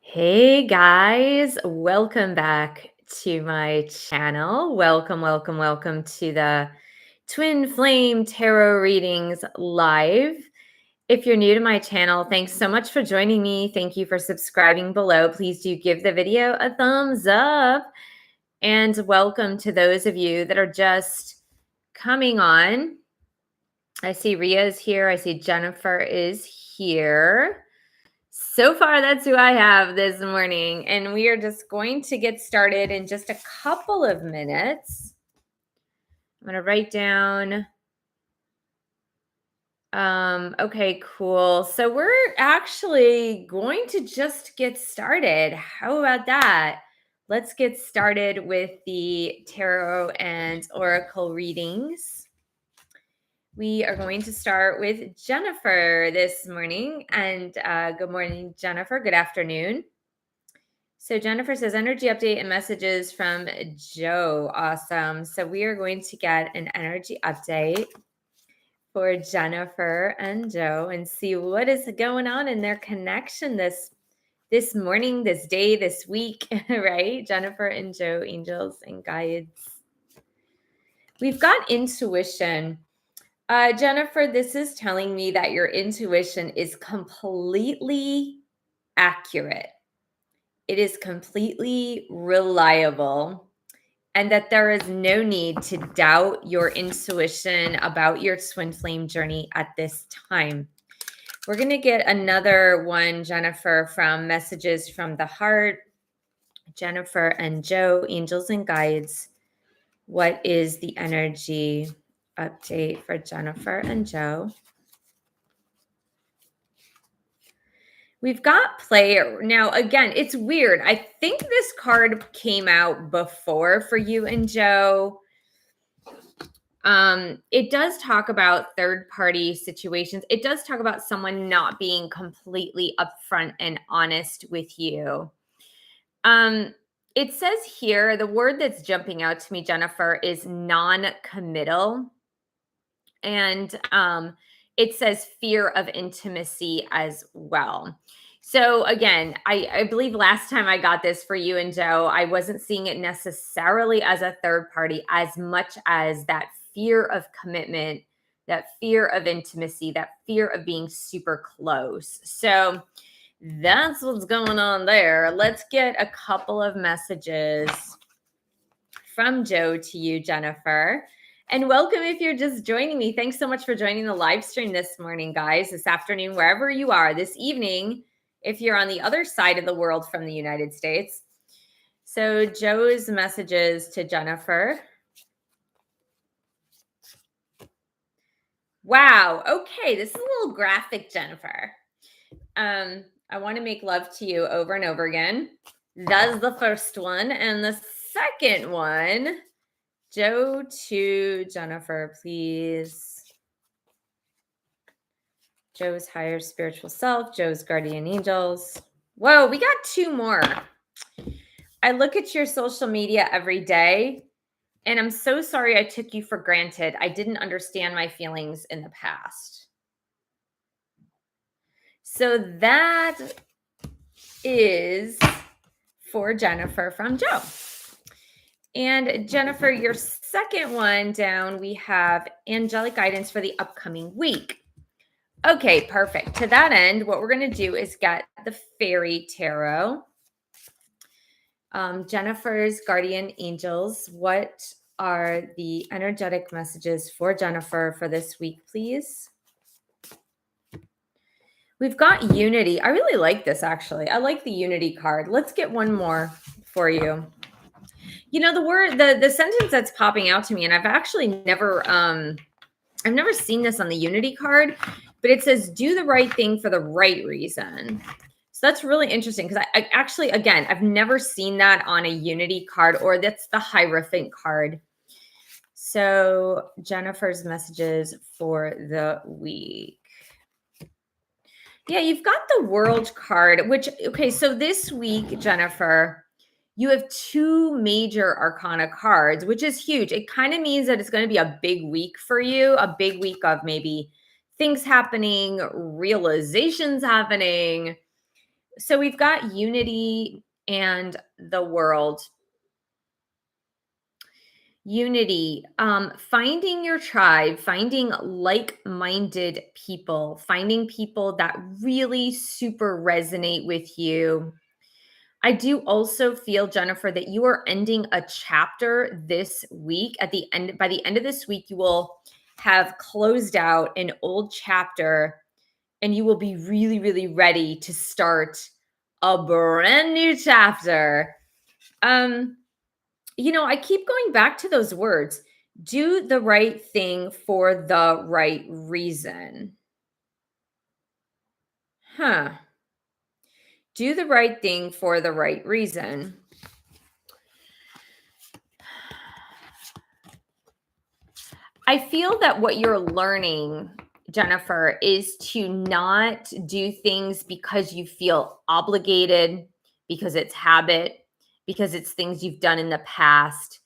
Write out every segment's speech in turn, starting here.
Hey guys, welcome back to my channel. Welcome to the Twin Flame Tarot Readings Live. If you're new to my channel, thanks so much for joining me. Thank you for subscribing below. Please do give the video a thumbs up. And welcome to those of you that are just coming on. I see Ria is here. I see Jennifer is here. So far, that's who I have this morning. And we are just going to get started in just a couple of minutes. I'm going to write down. Okay, cool. So we're actually going to just get started. How about that? Let's get started with the tarot and oracle readings. We are going to start with Jennifer this morning. And good morning, Jennifer. Good afternoon. So Jennifer says energy update and messages from Joe. Awesome. So we are going to get an energy update for Jennifer and Joe and see what is going on in their connection this morning, this day, this week, right? Jennifer and Joe, angels and guides. We've got intuition. Jennifer, this is telling me that your intuition is completely accurate. It is completely reliable, and that there is no need to doubt your intuition about your twin flame journey at this time. We're going to get another one, Jennifer, from Messages from the Heart. Jennifer and Joe, angels and guides. What is the energy update for Jennifer and Joe? We've got player. Now, again, it's weird. I think this card came out before for you and Joe. It does talk about third-party situations. It does talk about someone not being completely upfront and honest with you. It says here, the word that's jumping out to me, Jennifer, is non-committal. And it says fear of intimacy as well. So again, I believe last time I got this for you and Joe, I wasn't seeing it necessarily as a third party as much as that fear of commitment, that fear of intimacy, that fear of being super close. So that's what's going on there. Let's get a couple of messages from Joe to you, Jennifer. And welcome if you're just joining me. Thanks so much for joining the live stream this morning, guys, this afternoon, wherever you are, this evening, if you're on the other side of the world from the United States. So Joe's messages to Jennifer. Wow. Okay. This is a little graphic, Jennifer. I want to make love to you over and over again. That's the first one. And the second one, Joe to Jennifer, please. Joe's higher spiritual self, Joe's guardian angels. Whoa, we got two more. I look at your social media every day, and I'm so sorry I took you for granted. I didn't understand my feelings in the past. So that is for Jennifer from Joe. And Jennifer, your second one down, we have angelic guidance for the upcoming week. Okay, perfect. To that end, what we're going to do is get the fairy tarot. Jennifer's guardian angels, what are the energetic messages for Jennifer for this week, please? We've got unity. I really like this, actually. I like the unity card. Let's get one more for you. You know, the sentence that's popping out to me, and I've actually never seen this on the unity card, but it says, do the right thing for the right reason. So that's really interesting because I actually, again, I've never seen that on a unity card, or that's the Hierophant card. So Jennifer's messages for the week. Yeah, you've got the World card, which, okay, so this week, Jennifer, you have two major arcana cards, which is huge. It kind of means that it's going to be a big week for you, a big week of maybe things happening, realizations happening. So we've got unity and the world. Unity, finding your tribe, finding like-minded people, finding people that really super resonate with you. I do also feel, Jennifer, that you are ending a chapter this week. By the end of this week, you will have closed out an old chapter and you will be really, really ready to start a brand new chapter. I keep going back to those words. Do the right thing for the right reason. Huh. Do the right thing for the right reason. I feel that what you're learning, Jennifer, is to not do things because you feel obligated, because it's habit, because it's things you've done in the past.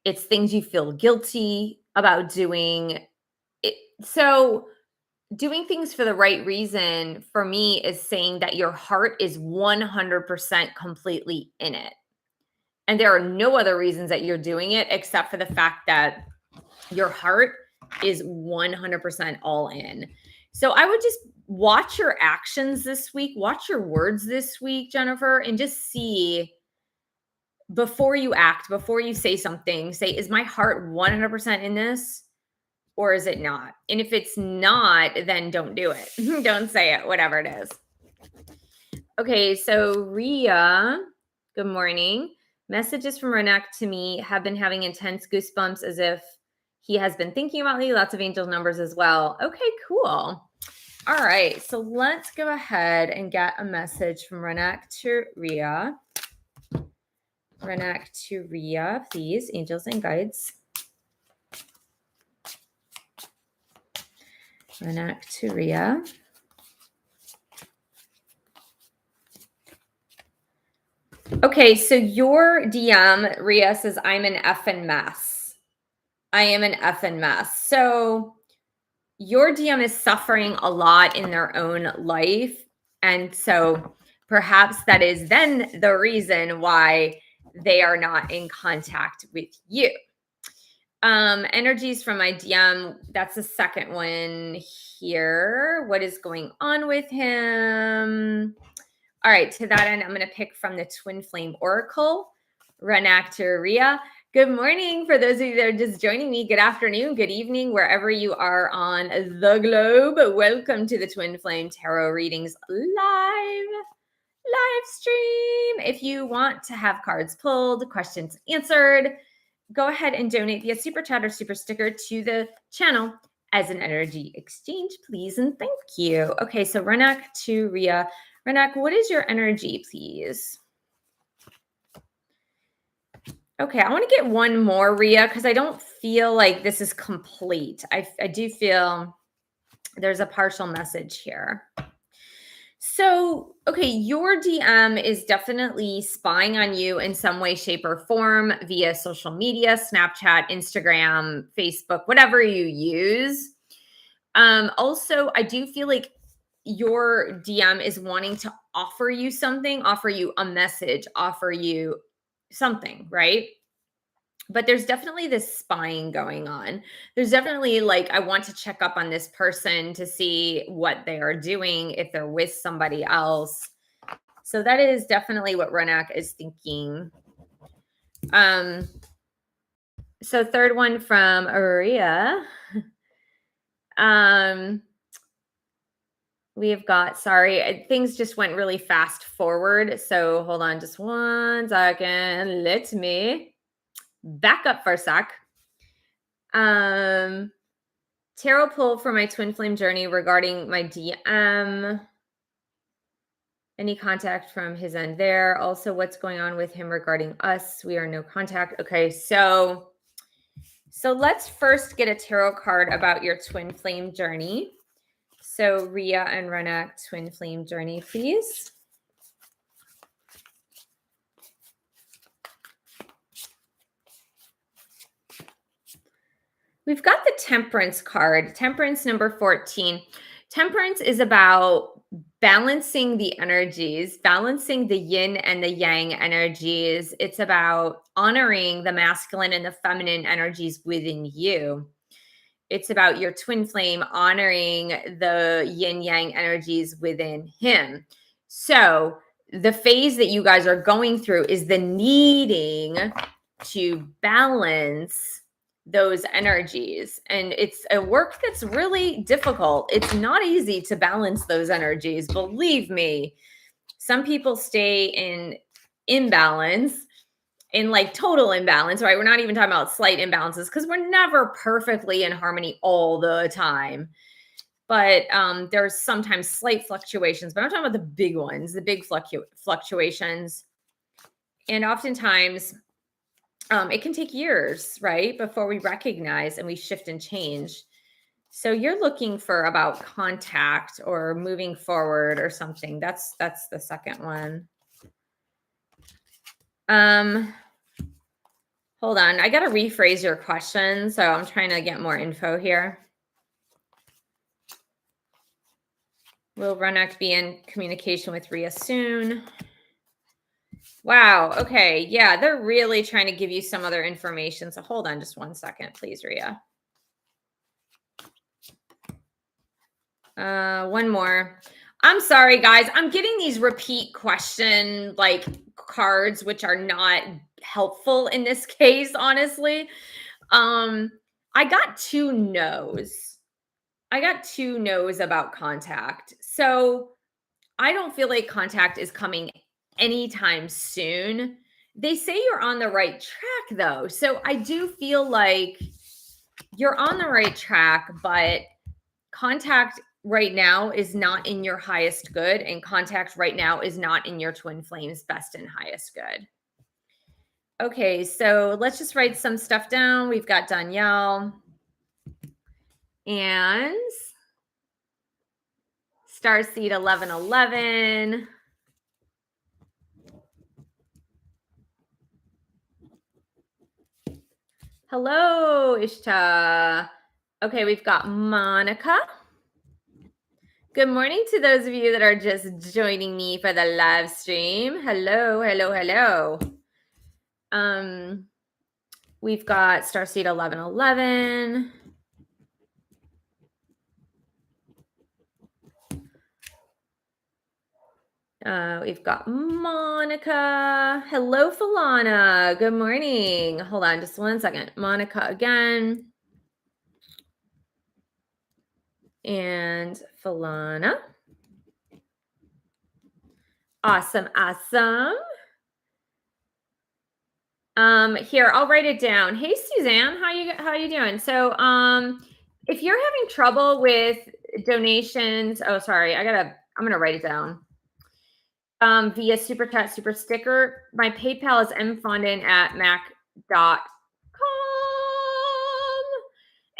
It's things you feel guilty about doing. So doing things for the right reason for me is saying that your heart is 100% completely in it. And there are no other reasons that you're doing it except for the fact that your heart is 100% all in. So I would just watch your actions this week, watch your words this week, Jennifer, and just see before you act, before you say something, say, is my heart 100% in this or is it not? And if it's not, then don't do it. Don't say it, whatever it is. Okay, so Ria, good morning. Messages from Renak to me have been having intense goosebumps as if he has been thinking about me. Lots of angel numbers as well. Okay, cool. All right, so let's go ahead and get a message from Renak to Ria. Renak to Ria, please, angels and guides. Renak to Ria. Okay, so your DM, Ria, says, I'm an effing mess. I am an effing mess. So your DM is suffering a lot in their own life. And so perhaps that is then the reason why they are not in contact with you. Energies from my DM, that's the second one here. What is going on with him? All right, to that end, I'm going to pick from the Twin Flame Oracle, Renactor Ria. Good morning for those of you that are just joining me. Good afternoon, good evening, wherever you are on the globe. Welcome to the Twin Flame Tarot Readings live stream. If you want to have cards pulled, questions answered, go ahead and donate via Super Chat or Super Sticker to the channel as an energy exchange, please, and thank you. Okay, so Renak to Ria. Renak, what is your energy, please? Okay, I want to get one more, Ria, because I don't feel like this is complete. I do feel there's a partial message here. So, okay, your DM is definitely spying on you in some way, shape, or form via social media, Snapchat, Instagram, Facebook, whatever you use. Also, I do feel like your DM is wanting to offer you something, offer you a message, offer you something, right? But there's definitely this spying going on. There's definitely like, I want to check up on this person to see what they are doing, if they're with somebody else. So that is definitely what Renak is thinking. So third one from Aria. We have got, sorry, things just went really fast forward. So hold on just one second. Let me back up for a sec. Tarot pull for my twin flame journey regarding my DM. Any contact from his end there. Also, what's going on with him regarding us? We are no contact. Okay, so let's first get a tarot card about your twin flame journey. So Ria and Renak, twin flame journey, please. We've got the Temperance card, Temperance number 14. Temperance is about balancing the energies, balancing the yin and the yang energies. It's about honoring the masculine and the feminine energies within you. It's about your twin flame honoring the yin yang energies within him. So, the phase that you guys are going through is the needing to balance those energies. And it's a work that's really difficult. It's not easy to balance those energies. Believe me, some people stay in imbalance, in like total imbalance, right? We're not even talking about slight imbalances because we're never perfectly in harmony all the time. But there's sometimes slight fluctuations, but I'm talking about the big ones, the big fluctuations. And oftentimes, it can take years, right, before we recognize and we shift and change. So you're looking for about contact or moving forward or something. That's the second one. Hold on. I got to rephrase your question. So I'm trying to get more info here. Will Ronak be in communication with Rhea soon? Wow. Okay. Yeah, they're really trying to give you some other information. So hold on just one second, please, Rhea. One more. I'm sorry, guys. I'm getting these repeat question like cards, which are not helpful in this case, honestly. I got two no's. I got two no's about contact. So I don't feel like contact is coming anytime soon. They say you're on the right track though. So I do feel like you're on the right track, but contact right now is not in your highest good, and contact right now is not in your twin flame's best and highest good. Okay, so let's just write some stuff down. We've got Danielle and Starseed 1111. Hello, Ishta. Okay, we've got Monica. Good morning to those of you that are just joining me for the live stream. Hello, hello, hello. We've got Starseed 1111. We've got Monica. Hello, Falana. Good morning. Hold on just one second. Monica again. And Falana. Awesome, awesome. Here, I'll write it down. Hey, Suzanne, how you doing? So, if you're having trouble with donations, oh, sorry, I'm gonna write it down. Via super chat, super sticker. My PayPal is mfondin@mac.com.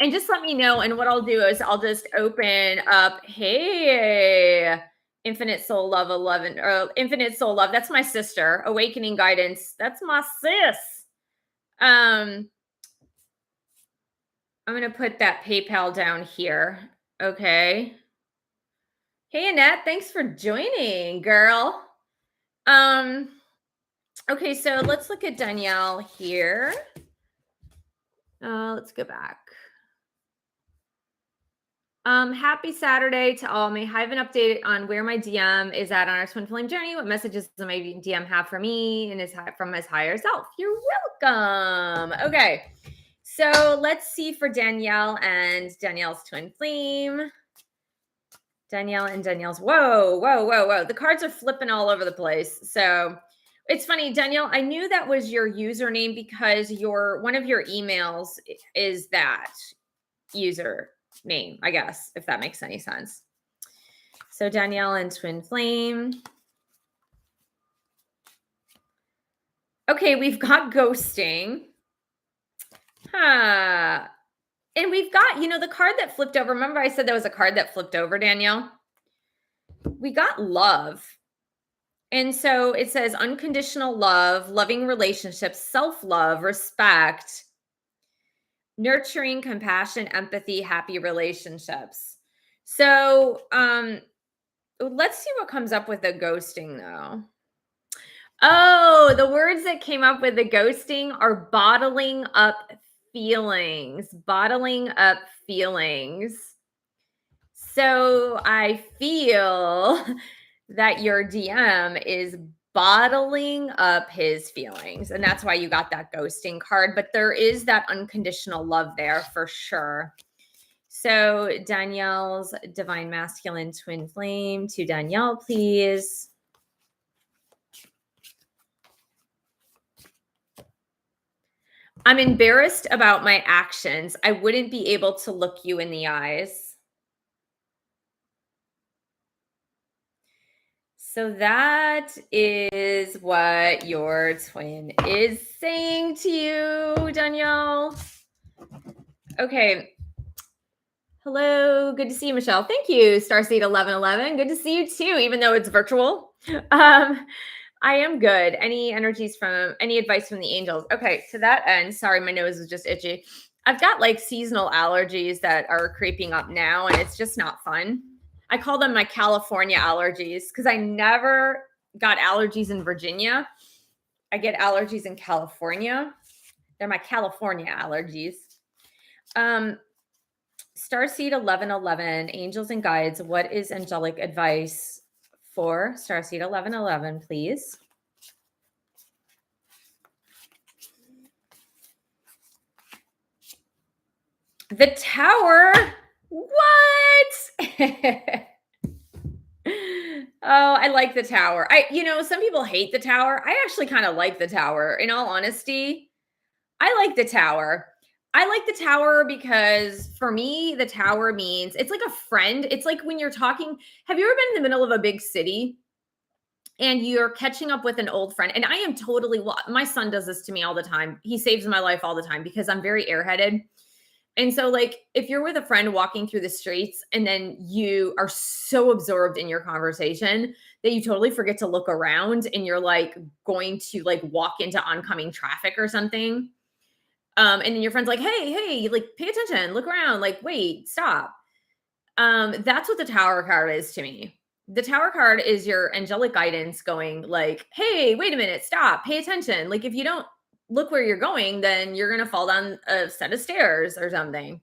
And just let me know. And what I'll do is I'll just open up, hey, Infinite Soul Love 11, or Infinite Soul Love. That's my sister. Awakening Guidance. That's my sis. I'm going to put that PayPal down here. Okay. Hey, Annette. Thanks for joining, girl. Okay, so let's look at Danielle here. Let's go back. Happy Saturday to all. May I have an update on where my DM is at on our twin flame journey? What messages does my DM have for me and from his higher self? You're welcome. Okay, so let's see for Danielle and Danielle's twin flame. Danielle and Danielle's. Whoa, whoa, whoa, whoa. The cards are flipping all over the place. So it's funny, Danielle, I knew that was your username because one of your emails is that user name, I guess, if that makes any sense. So Danielle and twin flame. Okay, we've got ghosting. And we've got, the card that flipped over. Remember I said there was a card that flipped over, Danielle? We got love. And so it says unconditional love, loving relationships, self-love, respect, nurturing, compassion, empathy, happy relationships. So, let's see what comes up with the ghosting though. Oh, the words that came up with the ghosting are bottling up feelings, bottling up feelings. So I feel that your DM is bottling up his feelings. And that's why you got that ghosting card. But there is that unconditional love there for sure. So Danielle's divine masculine twin flame to Danielle, please. I'm embarrassed about my actions. I wouldn't be able to look you in the eyes. So that is what your twin is saying to you, Danielle. Okay. Hello. Good to see you, Michelle. Thank you, Starseed 1111. Good to see you too, even though it's virtual. I am good. Any advice from the angels? Okay, to that end, sorry, my nose is just itchy. I've got like seasonal allergies that are creeping up now, and it's just not fun. I call them my California allergies because I never got allergies in Virginia. I get allergies in California. They're my California allergies. Starseed 1111, angels and guides. What is angelic advice for Starseed 1111, please? The Tower. What? Oh, I like the Tower. Some people hate the Tower. I actually kind of like the Tower. In all honesty, I like the Tower. I like the Tower because for me, the Tower means it's like a friend. It's like when you're talking. Have you ever been in the middle of a big city and you're catching up with an old friend? And I am totally, my son does this to me all the time. He saves my life all the time because I'm very airheaded. And so, like, if you're with a friend walking through the streets and then you are so absorbed in your conversation that you totally forget to look around and you're like going to like walk into oncoming traffic or something. And then your friend's like, hey, like, pay attention, look around, like, wait, stop. That's what the Tower card is to me. The Tower card is your angelic guidance going like, hey, wait a minute, stop, pay attention. Like, if you don't look where you're going, then you're going to fall down a set of stairs or something.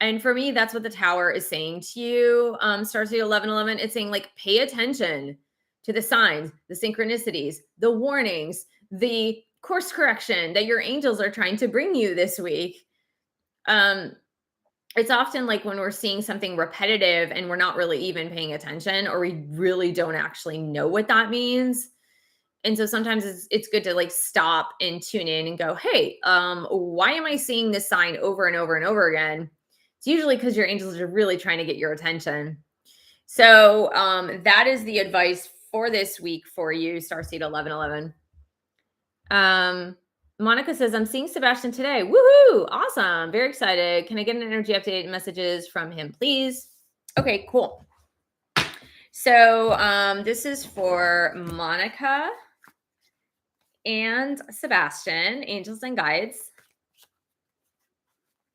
And for me, that's what the Tower is saying to you. Starseed 1111, it's saying like, pay attention to the signs, the synchronicities, the warnings, the course correction that your angels are trying to bring you this week. It's often like when we're seeing something repetitive and we're not really even paying attention, or we really don't actually know what that means. And so sometimes it's good to like stop and tune in and go, hey, why am I seeing this sign over and over and over again? It's usually because your angels are really trying to get your attention. So that is the advice for this week for you, Starseed 1111. Monica says, I'm seeing Sebastian today. Woohoo! Awesome. Very excited. Can I get an energy update messages from him, please? Okay, cool. So this is for Monica and Sebastian, angels and guides.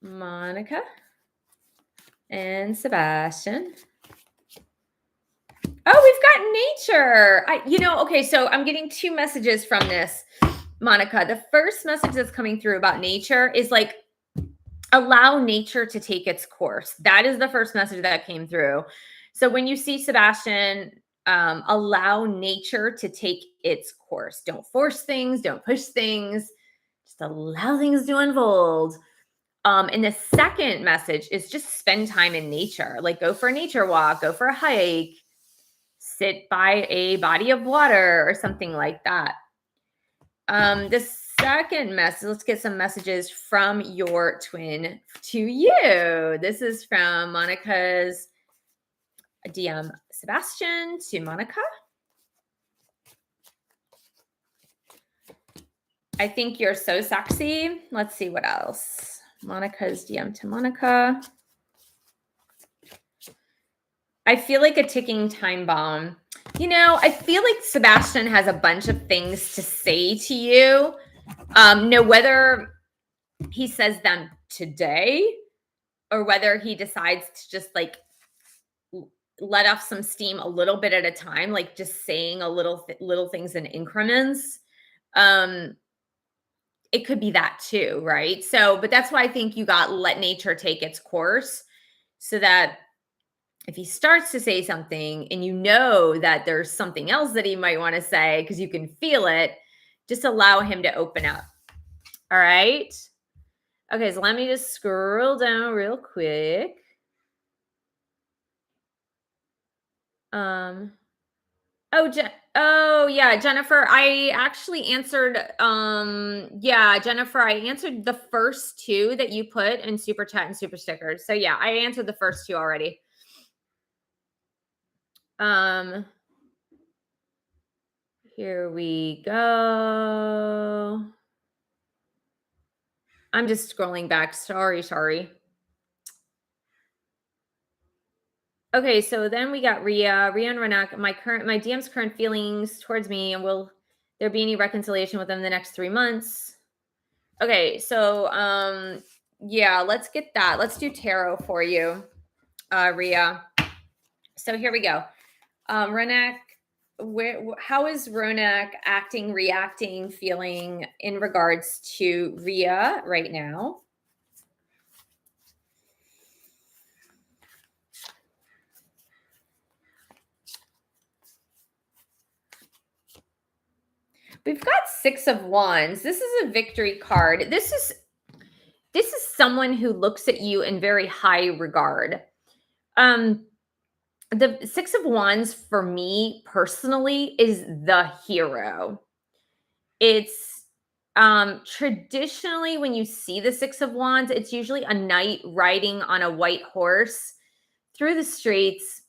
Monica and Sebastian. Oh, we've got nature. Okay, so I'm getting two messages from this, Monica. The first message that's coming through about nature is like, allow nature to take its course. That is the first message that came through. So when you see Sebastian, allow nature to take its course. Don't force things, don't push things, just allow things to unfold. And the second message is just spend time in nature. Like, go for a nature walk, go for a hike, sit by a body of water or something like that. The second message, let's get some messages from your twin to you. This is from Monica's DM Sebastian to Monica. I think you're so sexy. Let's see what else. Monica's DM to Monica. I feel like a ticking time bomb. I feel like Sebastian has a bunch of things to say to you. Whether he says them today or whether he decides to just like let off some steam a little bit at a time, like just saying a little things in increments. Um, it could be that too, right? So, but that's why I think you got let nature take its course, so that if he starts to say something and you know that there's something else that he might want to say because you can feel it, just allow him to open up. All right. Okay, so let me just scroll down real quick. Um oh yeah, Jennifer, I actually answered yeah, Jennifer, I answered the first two that you put in super chat and super stickers. So yeah, I answered the first two already. Here we go. I'm just scrolling back. Sorry. Okay, so then we got Ria and Renak. My DM's current feelings towards me, and will there be any reconciliation within the next 3 months? Okay, so yeah, let's get that. Let's do tarot for you, Ria. So here we go. Renak, how is Ronak acting, reacting, feeling in regards to Ria right now? We've got 6 of Wands. This is a victory card. This is someone who looks at you in very high regard. The 6 of Wands for me personally is the hero. It's traditionally when you see the 6 of Wands, it's usually a knight riding on a white horse through the streets,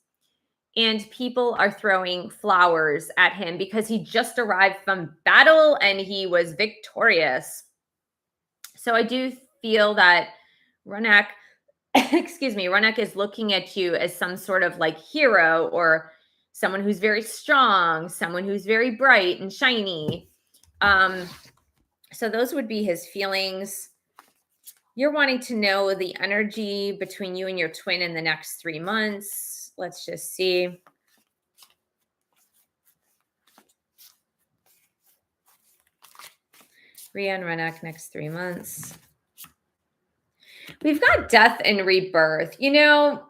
and people are throwing flowers at him because he just arrived from battle and he was victorious. So I do feel that Ronak, excuse me, Ronak is looking at you as some sort of like hero, or someone who's very strong, someone who's very bright and shiny. So those would be his feelings. You're wanting to know the energy between you and your twin in the next 3 months. Let's just see. Ria and Renak next 3 months. We've got death and rebirth. You know,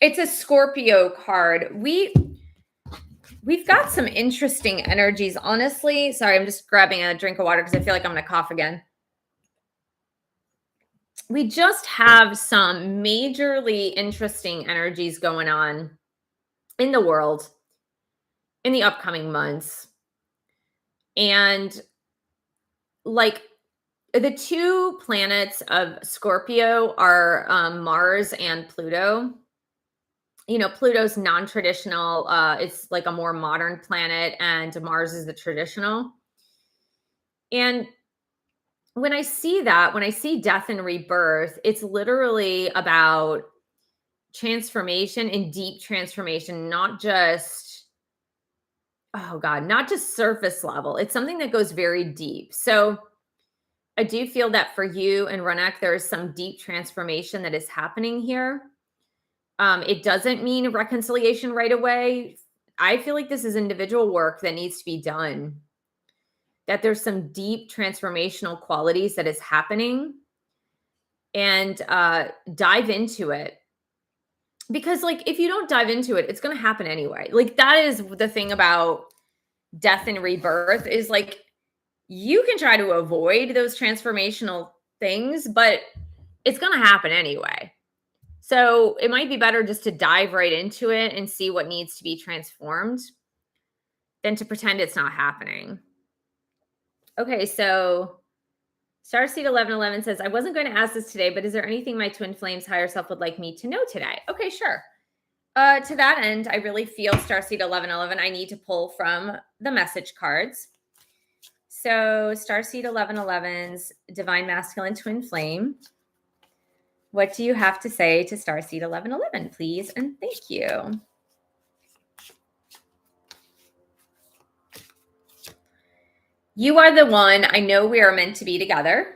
it's a Scorpio card. We've got some interesting energies, honestly. Sorry, I'm just grabbing a drink of water because I feel like I'm going to cough again. We just have some majorly interesting energies going on in the world in the upcoming months. And like the 2 planets of Scorpio are Mars and Pluto. You know, Pluto's non-traditional. It's like a more modern planet, and Mars is the traditional. And when I see that, when I see death and rebirth, it's literally about transformation and deep transformation, not just, oh God, not just surface level. It's something that goes very deep. So I do feel that for you and Ronak, there is some deep transformation that is happening here. It doesn't mean reconciliation right away. I feel like this is individual work that needs to be done. That there's some deep transformational qualities that is happening, and dive into it. Because like if you don't dive into it, it's going to happen anyway. Like that is the thing about death and rebirth, is like you can try to avoid those transformational things, but it's going to happen anyway. So it might be better just to dive right into it and see what needs to be transformed than to pretend it's not happening. Okay, so Starseed 1111 says, I wasn't going to ask this today, but is there anything my twin flame's higher self would like me to know today? Okay, sure. To that end, I really feel Starseed 1111, I need to pull from the message cards. So Starseed 1111's Divine Masculine Twin Flame. What do you have to say to Starseed 1111, please? And thank you. You are the one. I know we are meant to be together.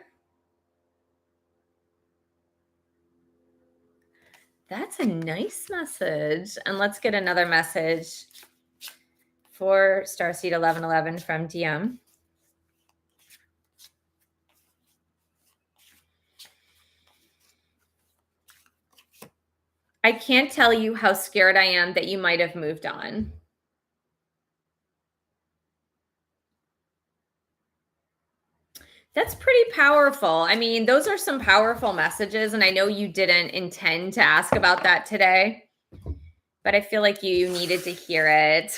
That's a nice message. And let's get another message for Starseed 1111 from DM. I can't tell you how scared I am that you might have moved on. That's pretty powerful. I mean, those are some powerful messages, and I know you didn't intend to ask about that today, but I feel like you needed to hear it.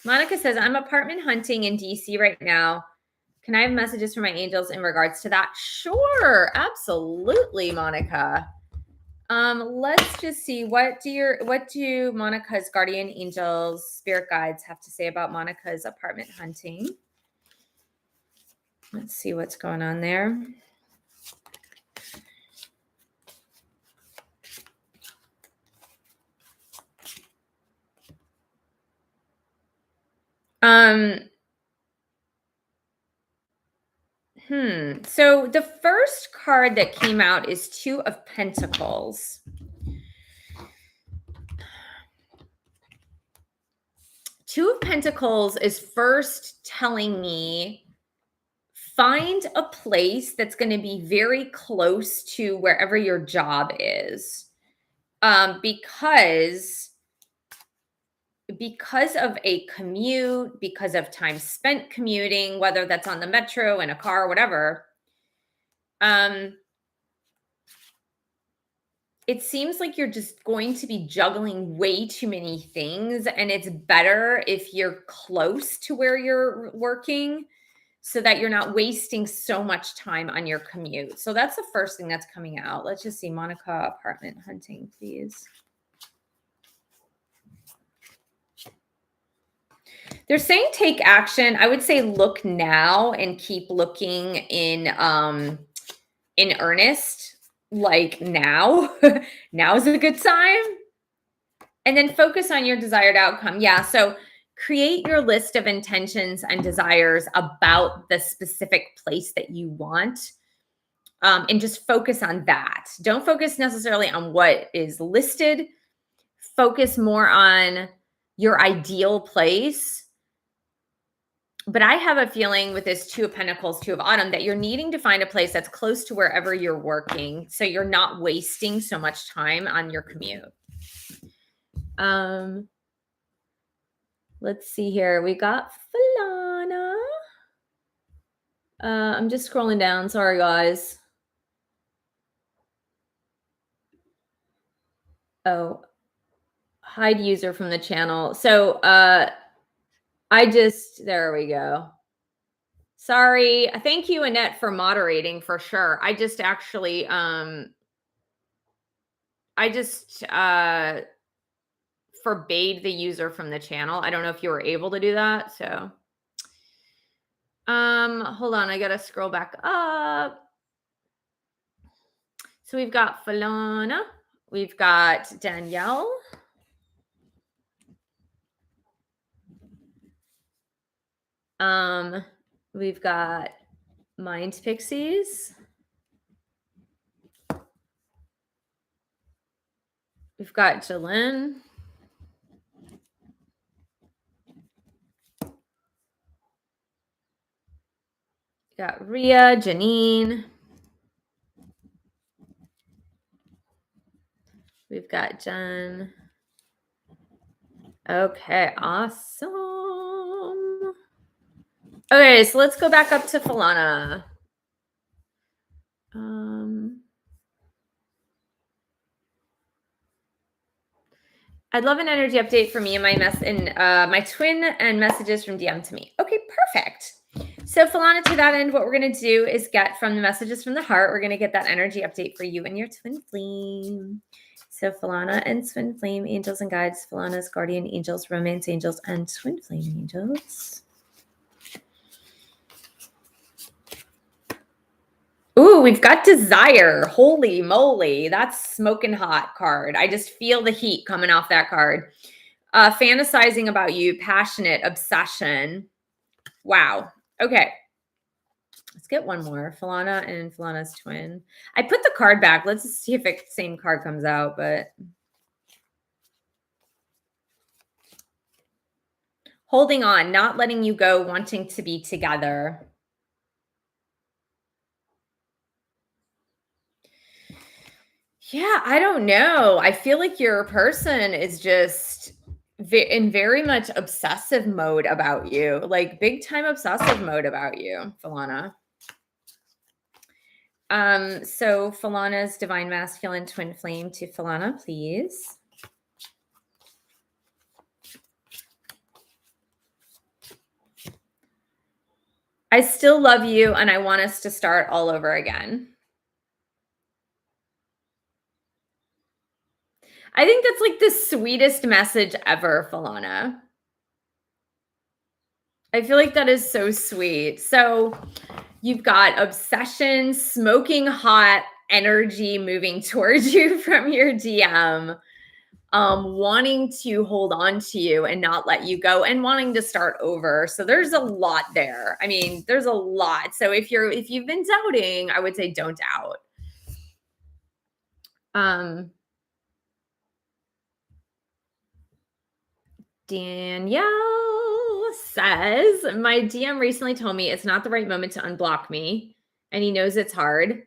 Monica says, I'm apartment hunting in DC right now. Can I have messages from my angels in regards to that? Sure, absolutely, Monica. Let's just see, what do Monica's guardian angels, spirit guides have to say about Monica's apartment hunting? Let's see what's going on there. So the first card that came out is Two of Pentacles. Two of Pentacles is first telling me find a place that's going to be very close to wherever your job is. Because of a commute, because of time spent commuting, whether that's on the metro, in a car, whatever, it seems like you're just going to be juggling way too many things, and it's better if you're close to where you're working so that you're not wasting so much time on your commute. So that's the first thing that's coming out. Let's just see, Monica, apartment hunting, please. They're saying take action. I would say look now and keep looking in earnest. Like now. Now is a good time. And then focus on your desired outcome. Yeah. So create your list of intentions and desires about the specific place that you want. And just focus on that. Don't focus necessarily on what is listed. Focus more on your ideal place. But I have a feeling with this Two of Pentacles, Two of Autumn, that you're needing to find a place that's close to wherever you're working, so you're not wasting so much time on your commute. Let's see here. We got Falana. I'm just scrolling down. Sorry, guys. Oh, hide user from the channel. So there we go. Sorry. Thank you, Annette, for moderating for sure. I just actually, forbade the user from the channel. I don't know if you were able to do that. So, hold on. I got to scroll back up. So we've got Falana. We've got Danielle. We've got Mind Pixies. We've got Jalen. We've got Ria, Janine. We've got Jen. Okay, awesome. Okay, so let's go back up to Falana. I'd love an energy update for me and my twin and messages from DM to me. Okay, perfect. So Falana, to that end, what we're going to do is get from the messages from the heart, we're going to get that energy update for you and your twin flame. So Falana and twin flame angels and guides, Falana's guardian angels, romance angels, and twin flame angels. Ooh, we've got desire. Holy moly. That's smoking hot card. I just feel the heat coming off that card. Fantasizing about you, passionate, obsession. Wow. Okay. Let's get one more. Falana and Falana's twin. I put the card back. Let's see if the same card comes out, but holding on, not letting you go, wanting to be together. Yeah, I don't know. I feel like your person is just in very much obsessive mode about you, like big time obsessive mode about you, Falana. So Falana's divine masculine twin flame to Falana, please. I still love you and I want us to start all over again. I think that's like the sweetest message ever, Falana. I feel like that is so sweet. So you've got obsession, smoking hot energy moving towards you from your DM, wanting to hold on to you and not let you go and wanting to start over. So there's a lot there. I mean, there's a lot. So if you've been doubting, I would say don't doubt. Danielle says, my DM recently told me it's not the right moment to unblock me, and he knows it's hard.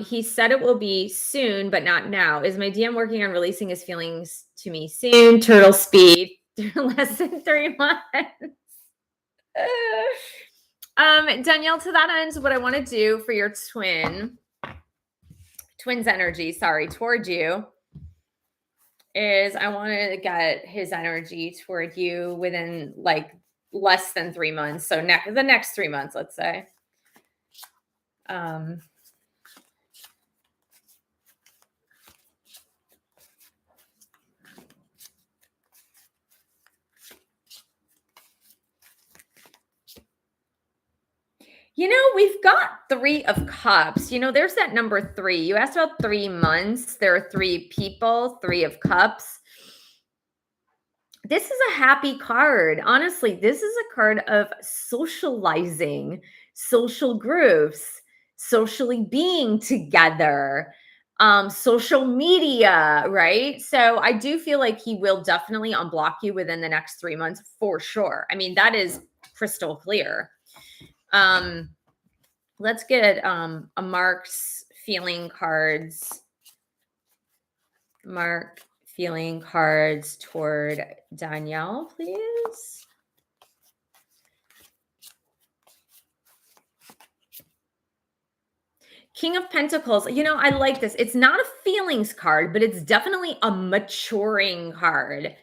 He said it will be soon, but not now. Is my DM working on releasing his feelings to me soon? Turtle speed, less than 3 months. Danielle, to that end, what I want to do for your twin's energy, towards you, is I want to get his energy toward you within like less than 3 months. So the next 3 months, let's say. You know, we've got 3 of cups. You know, there's that number 3. You asked about 3 months. There are 3 people, 3 of cups. This is a happy card. Honestly, this is a card of socializing, social groups, socially being together, social media, right? So I do feel like he will definitely unblock you within the next 3 months for sure. I mean, that is crystal clear. Let's get a Mark's feeling cards. Mark feeling cards toward Danielle, please. King of Pentacles. You know, I like this. It's not a feelings card, but it's definitely a maturing card.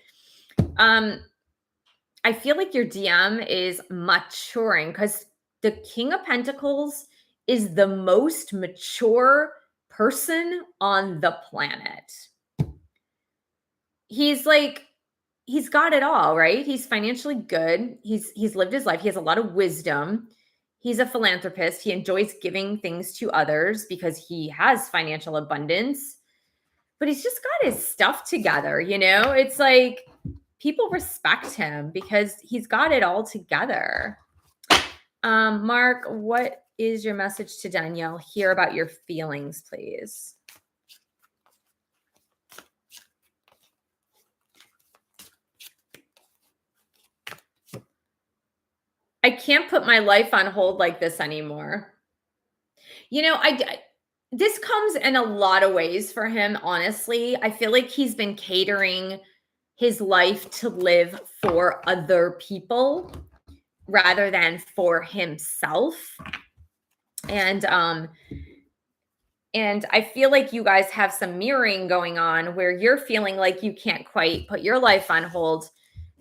I feel like your DM is maturing because the King of Pentacles is the most mature person on the planet. He's got it all, right? He's financially good. He's lived his life. He has a lot of wisdom. He's a philanthropist. He enjoys giving things to others because he has financial abundance. But he's just got his stuff together, you know? It's like people respect him because he's got it all together. Mark, what is your message to Danielle here about your feelings, please? I can't put my life on hold like this anymore. You know, this comes in a lot of ways for him, honestly. I feel like he's been catering his life to live for other people rather than for himself. And I feel like you guys have some mirroring going on where you're feeling like you can't quite put your life on hold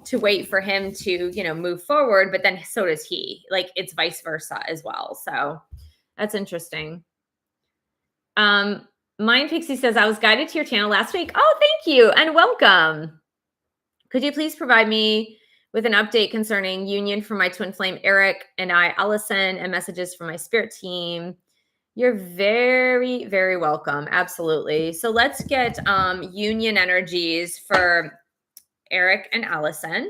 to wait for him to, you know, move forward, but then so does he. Like it's vice versa as well. So that's interesting. Mind Pixie says, I was guided to your channel last week. Oh, thank you and welcome. Could you please provide me with an update concerning union for my twin flame, Eric and I, Allison, and messages from my spirit team? You're very, very welcome. Absolutely. So let's get union energies for Eric and Allison.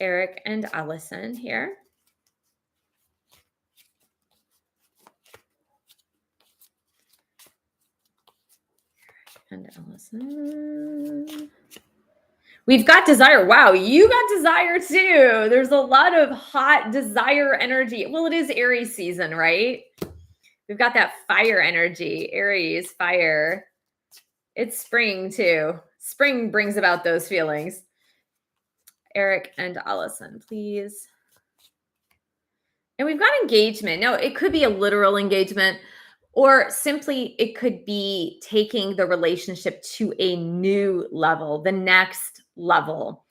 Eric and Allison here. and Allison. We've got desire. Wow, you got desire too. There's a lot of hot desire energy. Well, it is Aries season, right? We've got that fire energy. Aries, fire. It's spring too. Spring brings about those feelings. Eric and Allison, please. And we've got engagement. Now, it could be a literal engagement, or simply it could be taking the relationship to a new level, the next level.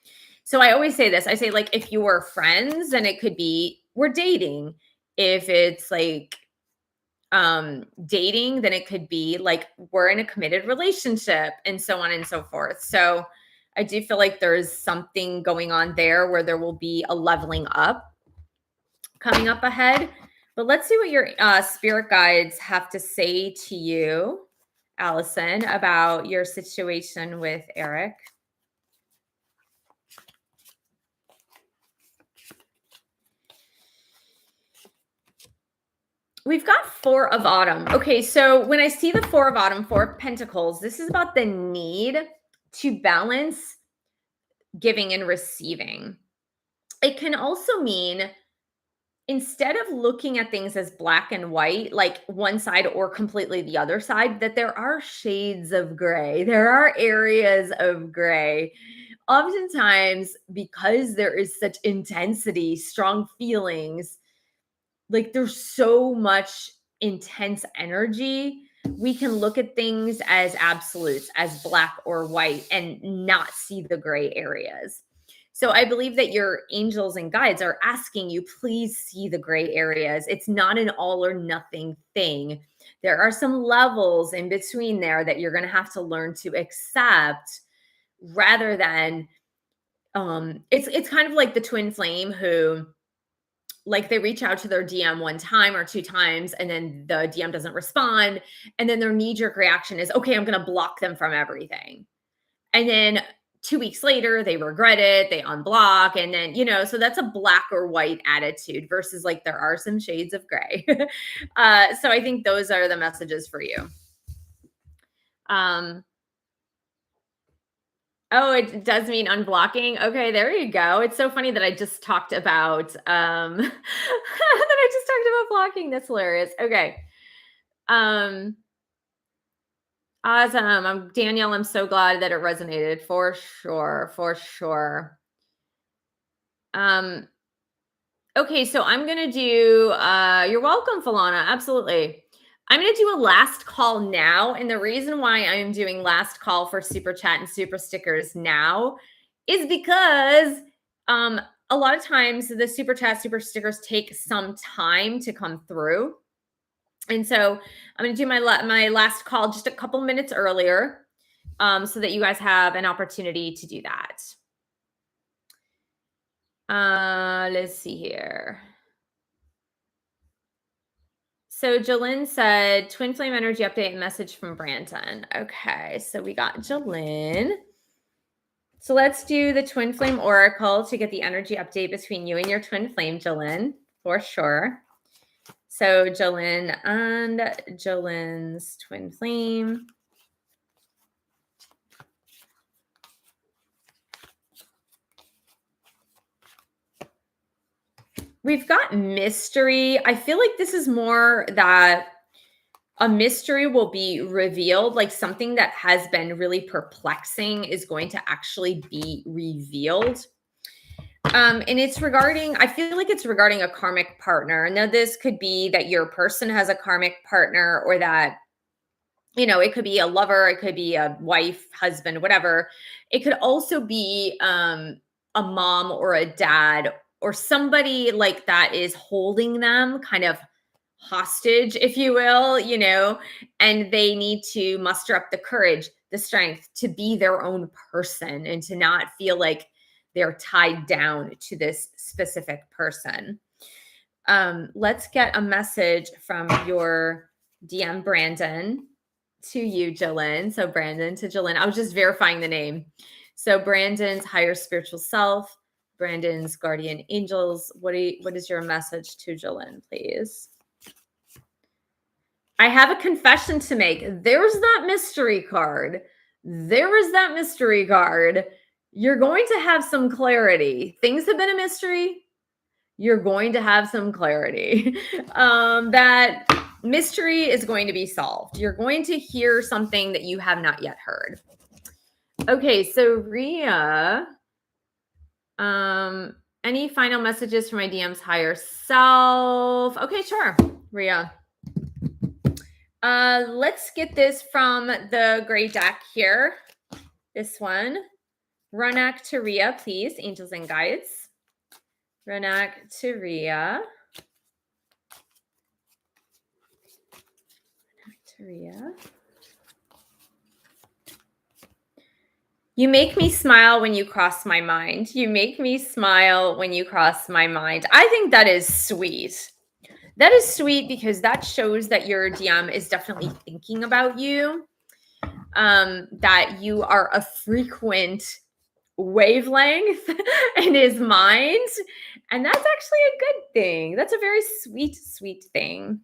So I always say this. I say, like, if you were friends, then it could be we're dating. If it's like dating, then it could be like we're in a committed relationship, and so on and so forth. So I do feel like there's something going on there where there will be a leveling up coming up ahead. But let's see what your spirit guides have to say to you, Allison, about your situation with Eric. We've got Four of Autumn. Okay, so when I see the Four of Autumn, Four of Pentacles, this is about the need to balance giving and receiving. It can also mean, instead of looking at things as black and white, like one side or completely the other side, that there are shades of gray. There are areas of gray. Oftentimes, because there is such intensity, strong feelings, like there's so much intense energy, we can look at things as absolutes, as black or white, and not see the gray areas. So I believe that your angels and guides are asking you, please see the gray areas. It's not an all or nothing thing. There are some levels in between there that you're going to have to learn to accept, rather than it's kind of like the twin flame who, like, they reach out to their DM one time or two times, and then the DM doesn't respond. And then their knee-jerk reaction is, okay, I'm going to block them from everything. And then 2 weeks later, they regret it, they unblock. And then, so that's a black or white attitude versus, like, there are some shades of gray. So I think those are the messages for you. Oh, it does mean unblocking. Okay, there you go. It's so funny that I just talked about that I just talked about blocking. That's hilarious. Okay. Awesome. I'm Danielle. I'm so glad that it resonated, for sure. For sure. Okay, so I'm gonna do you're welcome, Falana. Absolutely. I'm going to do a last call now. And the reason why I am doing last call for super chat and super stickers now is because a lot of times the super chat, super stickers take some time to come through. And so I'm going to do my last call just a couple minutes earlier, so that you guys have an opportunity to do that. Let's see here. So Jalen said, twin flame energy update and message from Brandon. Okay, so we got Jalen. So let's do the twin flame oracle to get the energy update between you and your twin flame, Jalen, for sure. So Jalen and Jalen's twin flame. We've got mystery. I feel like this is more that a mystery will be revealed, like something that has been really perplexing is going to actually be revealed. And it's regarding, I feel like it's regarding a karmic partner. Now, this could be that your person has a karmic partner, or that, it could be a lover, it could be a wife, husband, whatever. It could also be a mom or a dad or somebody like that is holding them kind of hostage, if you will, and they need to muster up the courage, the strength to be their own person and to not feel like they're tied down to this specific person. Let's get a message from your DM, Brandon, to you, Jalen. So Brandon to Jalen. I was just verifying the name. So Brandon's higher spiritual self, Brandon's guardian angels. What is your message to Jalen, please? I have a confession to make. There's that mystery card. There is that mystery card. You're going to have some clarity. Things have been a mystery. You're going to have some clarity. That mystery is going to be solved. You're going to hear something that you have not yet heard. Okay, so Rhea, any final messages for my DM's higher self? Okay, sure, Rhea. Let's get this from the gray deck here. This one. Ronak to Rhea, please, angels and guides. Ronak to Rhea. Ronak to Rhea. You make me smile when you cross my mind. You make me smile when you cross my mind. I think that is sweet. That is sweet because that shows that your DM is definitely thinking about you, that you are a frequent wavelength in his mind. And that's actually a good thing. That's a very sweet, sweet thing.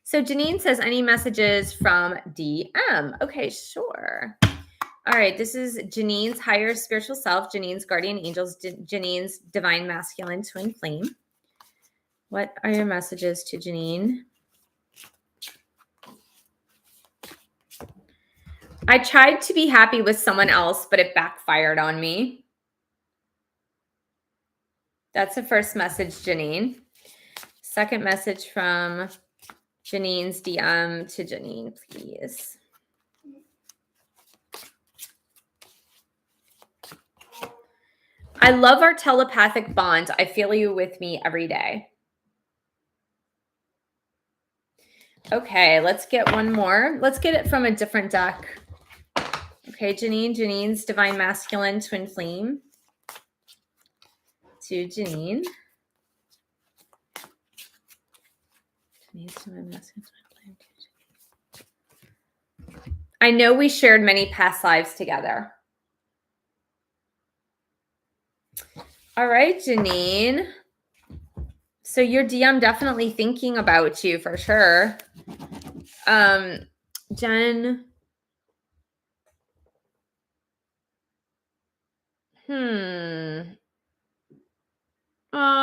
So Janine says, any messages from DM? Okay, sure. All right, this is Janine's higher spiritual self, Janine's guardian angels, Janine's divine masculine twin flame. What are your messages to Janine? I tried to be happy with someone else, but it backfired on me. That's the first message, Janine. Second message from Janine's DM to Janine, please. I love our telepathic bond. I feel you with me every day. Okay, let's get one more. Let's get it from a different deck. Okay, Janine's divine masculine twin flame to Janine. Janine's divine masculine twin flame to Janine. I know we shared many past lives together. All right, Janine. So your DM definitely thinking about you for sure. Jen.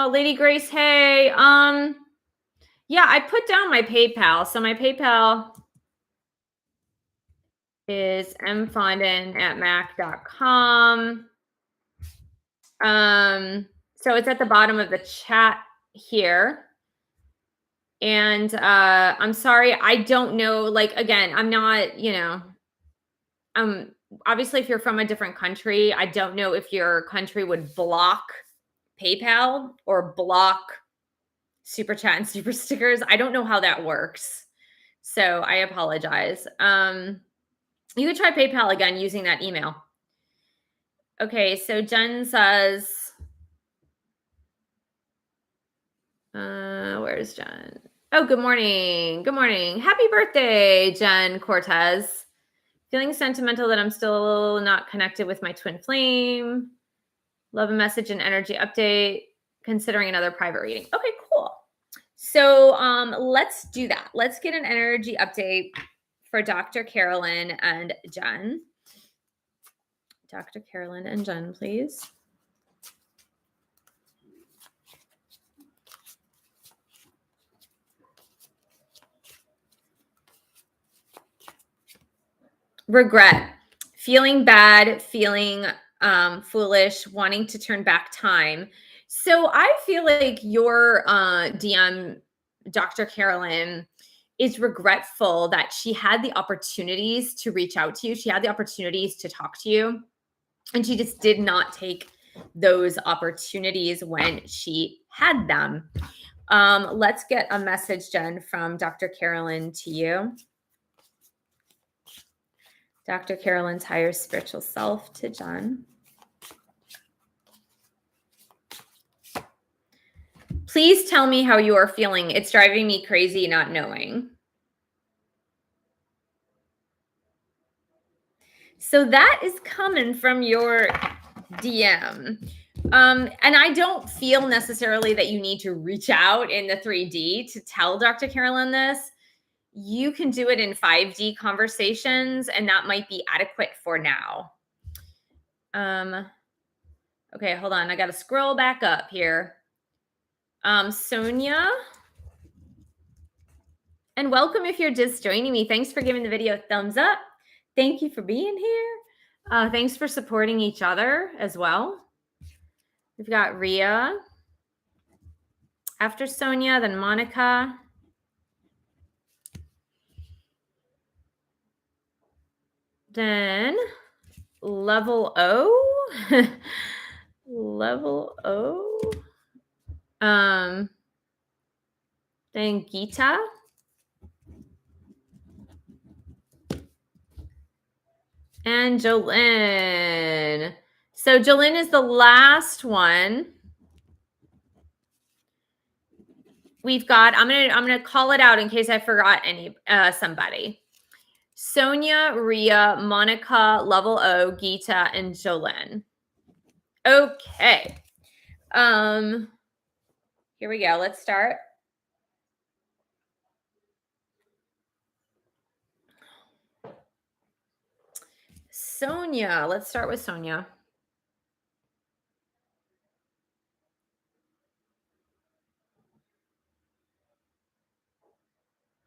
Lady Grace, hey. Yeah, I put down my PayPal. So my PayPal is mfondin@mac.com. So it's at the bottom of the chat here. And I'm sorry, I don't know. Like, again, I'm not, obviously if you're from a different country, I don't know if your country would block PayPal or block super chat and super stickers. I don't know how that works. So I apologize. You could try PayPal again using that email. Okay, so Jen says, where's Jen? Oh, good morning. Good morning. Happy birthday, Jen Cortez. Feeling sentimental that I'm still not connected with my twin flame. Love a message and energy update. Considering another private reading. Okay, cool. So let's do that. Let's get an energy update for Dr. Carolyn and Jen. Dr. Carolyn and Jen, please. Regret, feeling bad, feeling foolish, wanting to turn back time. So I feel like your DM, Dr. Carolyn, is regretful that she had the opportunities to reach out to you. She had the opportunities to talk to you, and she just did not take those opportunities when she had them. Let's get a message, Jen, from Dr. Carolyn to you. Dr. Carolyn's higher spiritual self to Jen. Please tell me how you are feeling. It's driving me crazy not knowing. So that is coming from your DM. And I don't feel necessarily that you need to reach out in the 3D to tell Dr. Carolyn this. you can do it in 5D conversations, and that might be adequate for now. Okay, hold on. I got to scroll back up here. Sonia. And welcome if you're just joining me. Thanks for giving the video a thumbs up. Thank you for being here. Thanks for supporting each other as well. We've got Ria. After Sonia, then Monica. Then level O. Level O. Then Geeta. And Jolene. So Jolene is the last one. We've got, I'm gonna call it out in case I forgot somebody. Sonia, Ria, Monica, Level O, Geeta, and Jolene. Okay. Here we go. Let's start. Sonia. Let's start with Sonia.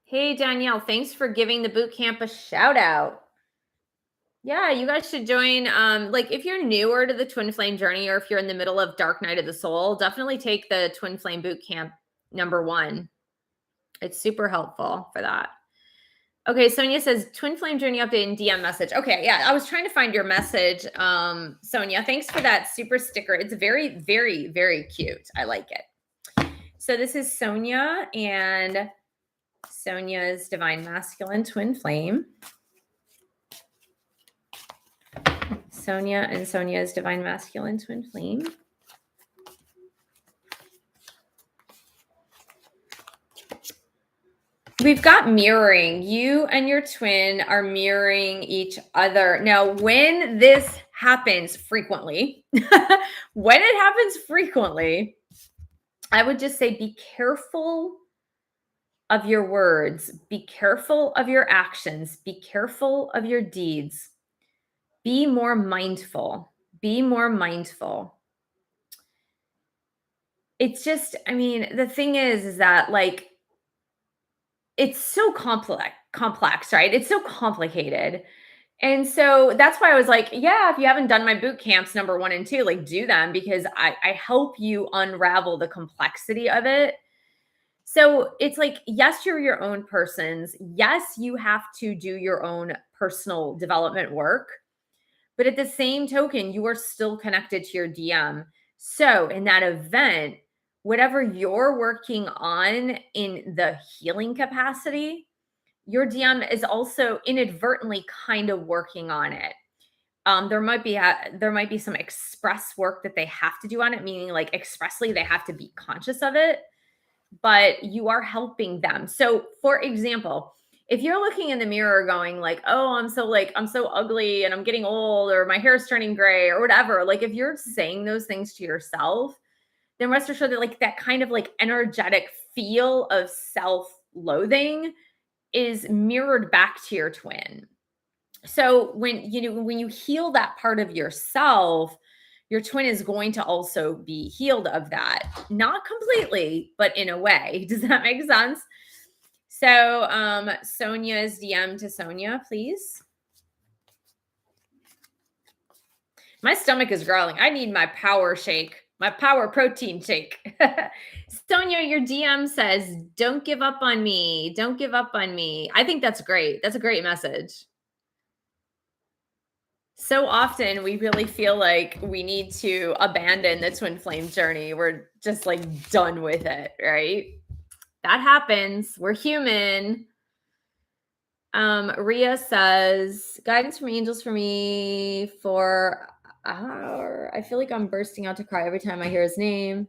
Hey, Danielle. Thanks for giving the boot camp a shout out. Yeah, you guys should join. Like if you're newer to the Twin Flame journey, or if you're in the middle of Dark Night of the Soul, definitely take the Twin Flame boot camp #1. It's super helpful for that. Okay, Sonia says Twin Flame journey update and DM message. Okay, yeah, I was trying to find your message, Sonia. Thanks for that super sticker. It's very, very, very cute. I like it. So this is Sonia and Sonia's Divine Masculine Twin Flame. Sonia and Sonia's Divine Masculine Twin Flame. We've got mirroring. You and your twin are mirroring each other. Now, when this happens frequently, when it happens frequently, I would just say be careful of your words. Be careful of your actions. Be careful of your deeds. Be more mindful. Be more mindful. It's just, I mean, the thing is that like, it's so complex, right? It's so complicated. And so that's why I was like, yeah, if you haven't done my boot camps #1 and 2, like do them, because I help you unravel the complexity of it. So it's like, yes, you're your own persons. Yes, you have to do your own personal development work. But at the same token, you are still connected to your DM. So in that event, whatever you're working on in the healing capacity, your DM is also inadvertently kind of working on it. There might be some express work that they have to do on it, meaning like expressly they have to be conscious of it, but you are helping them. So for example, if you're looking in the mirror going like, oh, I'm so ugly and I'm getting old, or my hair's turning gray, or whatever, like if you're saying those things to yourself, then rest assured that like that kind of like energetic feel of self-loathing is mirrored back to your twin. So when you heal that part of yourself, your twin is going to also be healed of that. Not completely, but in a way. Does that make sense? So Sonia's DM to Sonia, please. My stomach is growling. I need my power shake, my power protein shake. Sonia, your DM says, don't give up on me. Don't give up on me. I think that's great. That's a great message. So often we really feel like we need to abandon the twin flame journey. We're just like done with it, right? That happens. We're human. Ria says, guidance from angels for me for I feel like I'm bursting out to cry every time I hear his name.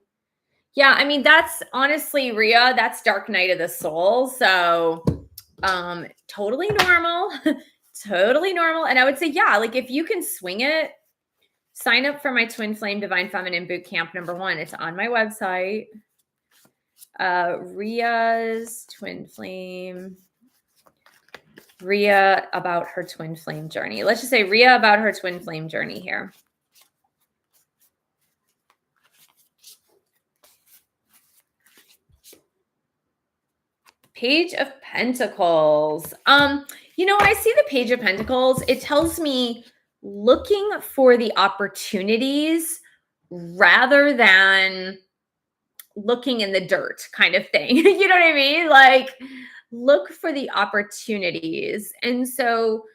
Yeah, I mean, that's honestly, Ria, that's Dark Night of the Soul. So totally normal. Totally normal. And I would say, yeah, like if you can swing it, sign up for my Twin Flame Divine Feminine Boot Camp #1. It's on my website. Ria's Twin Flame Rhea about her twin flame journey. Let's just say Rhea about her twin flame journey here. Page of Pentacles. When I see the Page of Pentacles, it tells me looking for the opportunities rather than looking in the dirt kind of thing. You know what I mean? Like, look for the opportunities. And so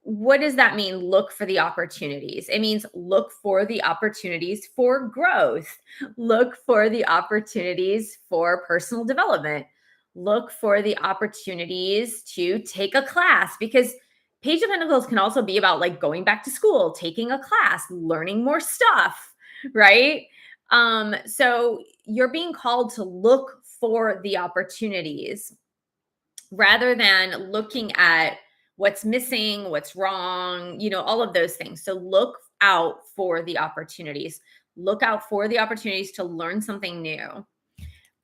what does that mean? Look for the opportunities. It means look for the opportunities for growth. Look for the opportunities for personal development. Look for the opportunities to take a class, because Page of Pentacles can also be about like going back to school, taking a class, learning more stuff, right? So you're being called to look for the opportunities rather than looking at what's missing, what's wrong, all of those things. So look out for the opportunities. Look out for the opportunities to learn something new.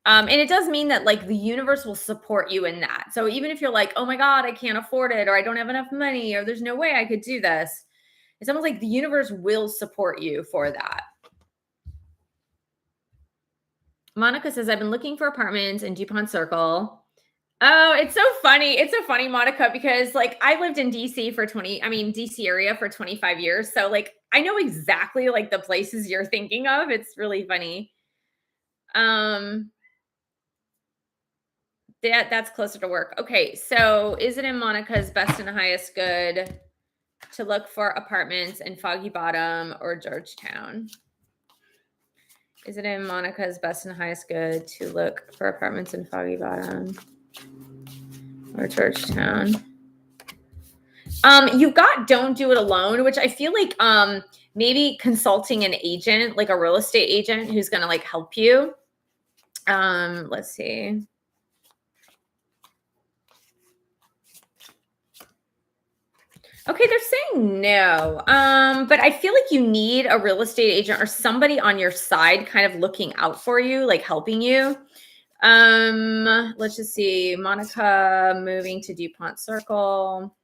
And it does mean that like the universe will support you in that. So even if you're like, oh my God, I can't afford it, or I don't have enough money, or there's no way I could do this, it's almost like the universe will support you for that. Monica says, I've been looking for apartments in DuPont Circle. Oh, it's so funny. It's so funny, Monica, because like I lived in DC DC area for 25 years. So like I know exactly like the places you're thinking of. It's really funny. That's closer to work. Okay. So is it in Monica's best and highest good to look for apartments in Foggy Bottom or Georgetown? Is it in Monica's best and highest good to look for apartments in Foggy Bottom or Georgetown? You've got don't do it alone, which I feel like maybe consulting an agent, like a real estate agent who's going to like help you. Let's see. Okay, they're saying no. But I feel like you need a real estate agent or somebody on your side kind of looking out for you, like helping you. Let's just see. Monica moving to DuPont Circle.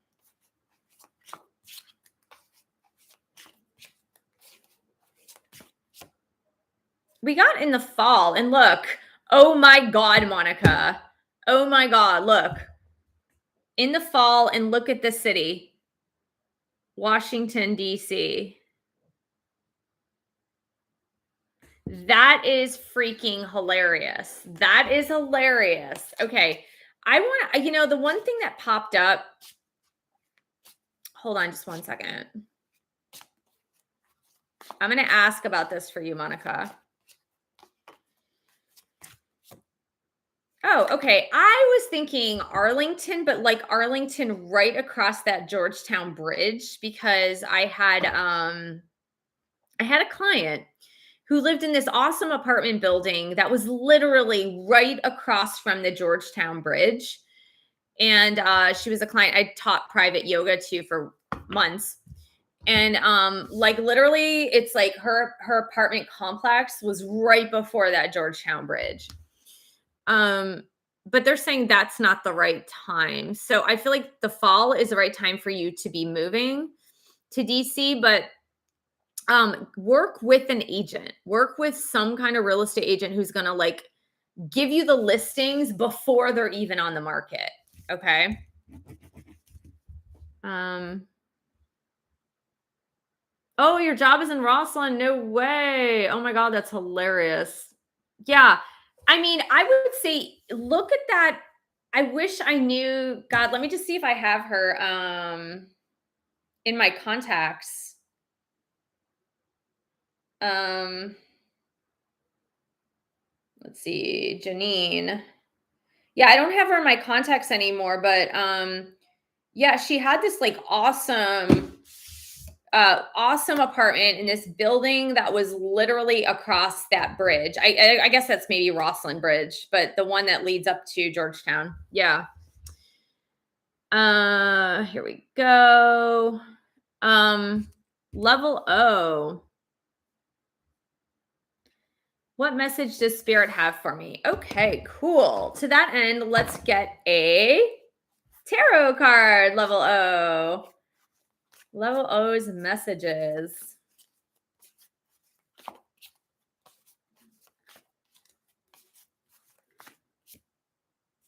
We got in the fall, and look, oh my God, Monica. Oh my God, look. In the fall, and look at the city. Washington, D.C. That is freaking hilarious. That is hilarious. Okay. I want to, the one thing that popped up. Hold on just one second. I'm going to ask about this for you, Monica. Oh, okay. I was thinking Arlington, but like Arlington right across that Georgetown bridge, because I had a client who lived in this awesome apartment building that was literally right across from the Georgetown Bridge. And she was a client I taught private yoga to for months. And like literally it's like her apartment complex was right before that Georgetown Bridge. But they're saying that's not the right time. So I feel like the fall is the right time for you to be moving to DC, but work with an agent, work with some kind of real estate agent who's going to like give you the listings before they're even on the market. Okay. Oh, your job is in Rosslyn. No way. Oh my God. That's hilarious. Yeah. I mean, I would say, look at that. I wish I knew. God, let me just see if I have her, in my contacts. Let's see, Janine. Yeah, I don't have her in my contacts anymore, but yeah, she had this like awesome apartment in this building that was literally across that bridge. I guess that's maybe Rosslyn Bridge, but the one that leads up to Georgetown. Yeah. Here we go. Level O. What message does Spirit have for me? Okay, cool. To that end, let's get a Tarot card, level O. Level O's messages.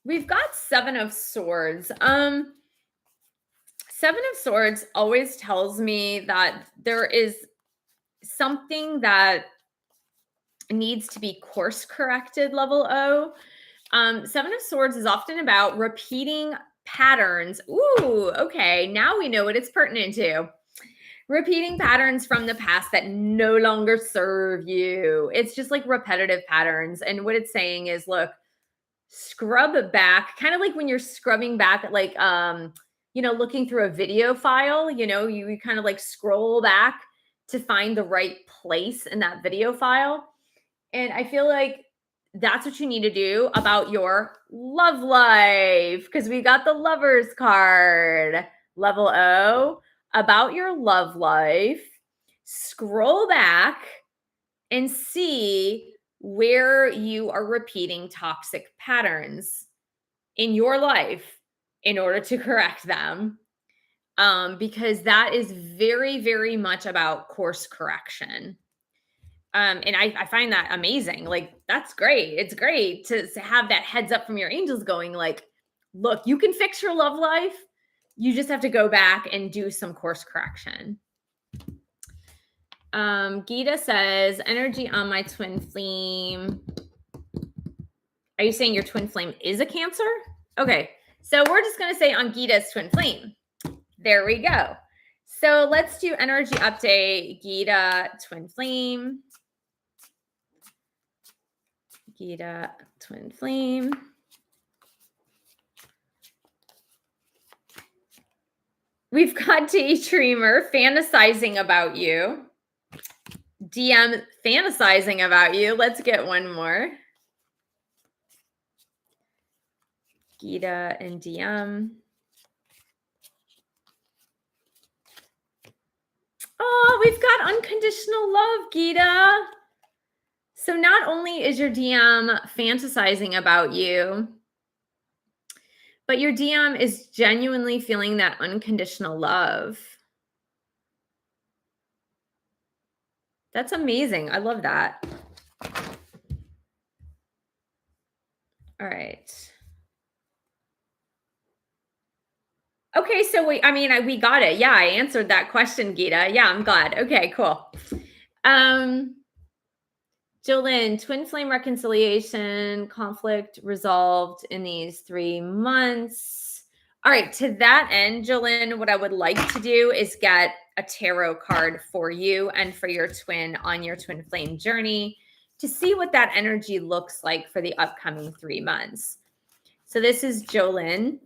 We've got Seven of Swords. Seven of Swords always tells me that there is something that needs to be course corrected, level O. Seven of Swords is often about repeating patterns. Ooh, okay. Now we know what it's pertinent to. Repeating patterns from the past that no longer serve you. It's just like repetitive patterns. And what it's saying is, look, scrub back, kind of like when you're scrubbing back, like, looking through a video file, you kind of like scroll back to find the right place in that video file. And I feel like that's what you need to do about your love life, because we got the Lovers card, level O, about your love life. Scroll back and see where you are repeating toxic patterns in your life in order to correct them. Because that is very, very much about course correction. And I find that amazing. Like, that's great. It's great to have that heads up from your angels going like, look, you can fix your love life. You just have to go back and do some course correction. Gita says, energy on my twin flame. Are you saying your twin flame is a Cancer? Okay. So we're just going to say on Gita's twin flame. There we go. So let's do energy update. Gita, twin flame. Gita, twin flame. We've got Daydreamer fantasizing about you. DM fantasizing about you. Let's get one more. Gita and DM. Oh, we've got unconditional love, Gita. So not only is your DM fantasizing about you, but your DM is genuinely feeling that unconditional love. That's amazing. I love that. All right. Okay, so we got it. Yeah, I answered that question, Gita. Yeah, I'm glad. Okay, cool. Jolynn, twin flame reconciliation, conflict resolved in these 3 months. All right, to that end, Jolynn, what I would like to do is get a tarot card for you and for your twin on your twin flame journey to see what that energy looks like for the upcoming 3 months. So this is Jolynn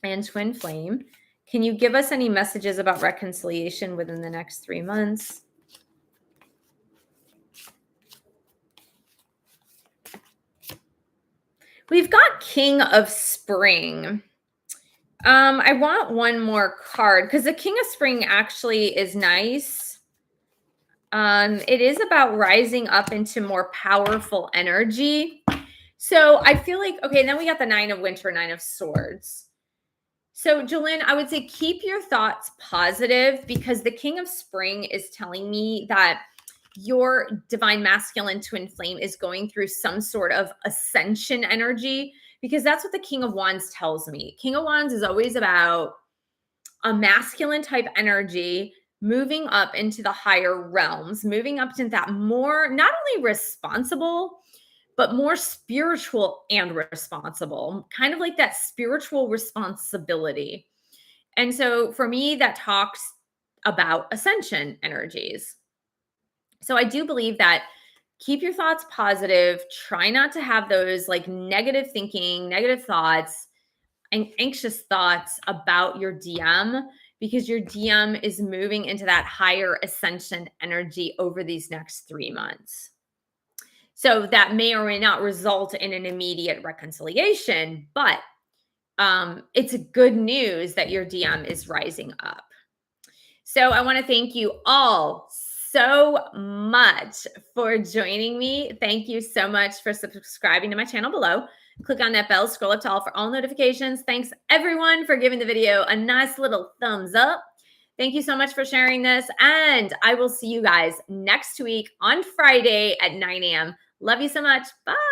and twin flame. Can you give us any messages about reconciliation within the next 3 months? We've got King of Spring. I want one more card because the King of Spring actually is nice. It is about rising up into more powerful energy. So I feel like, okay, then we got the Nine of Winter, Nine of Swords. So Jolynn, I would say keep your thoughts positive because the King of Spring is telling me that your divine masculine twin flame is going through some sort of ascension energy, because that's what the King of Wands tells me. King of Wands is always about a masculine type energy moving up into the higher realms, moving up to that more, not only responsible, but more spiritual and responsible, kind of like that spiritual responsibility. And so for me, that talks about ascension energies. So I do believe that keep your thoughts positive. Try not to have those like negative thinking, negative thoughts, and anxious thoughts about your DM, because your DM is moving into that higher ascension energy over these next 3 months. So that may or may not result in an immediate reconciliation, but it's a good news that your DM is rising up. So I want to thank you all so much for joining me. Thank you so much for subscribing to my channel below. Click on that bell, scroll up to all for all notifications. Thanks everyone for giving the video a nice little thumbs up. Thank you so much for sharing this. And I will see you guys next week on Friday at 9 a.m. Love you so much. Bye.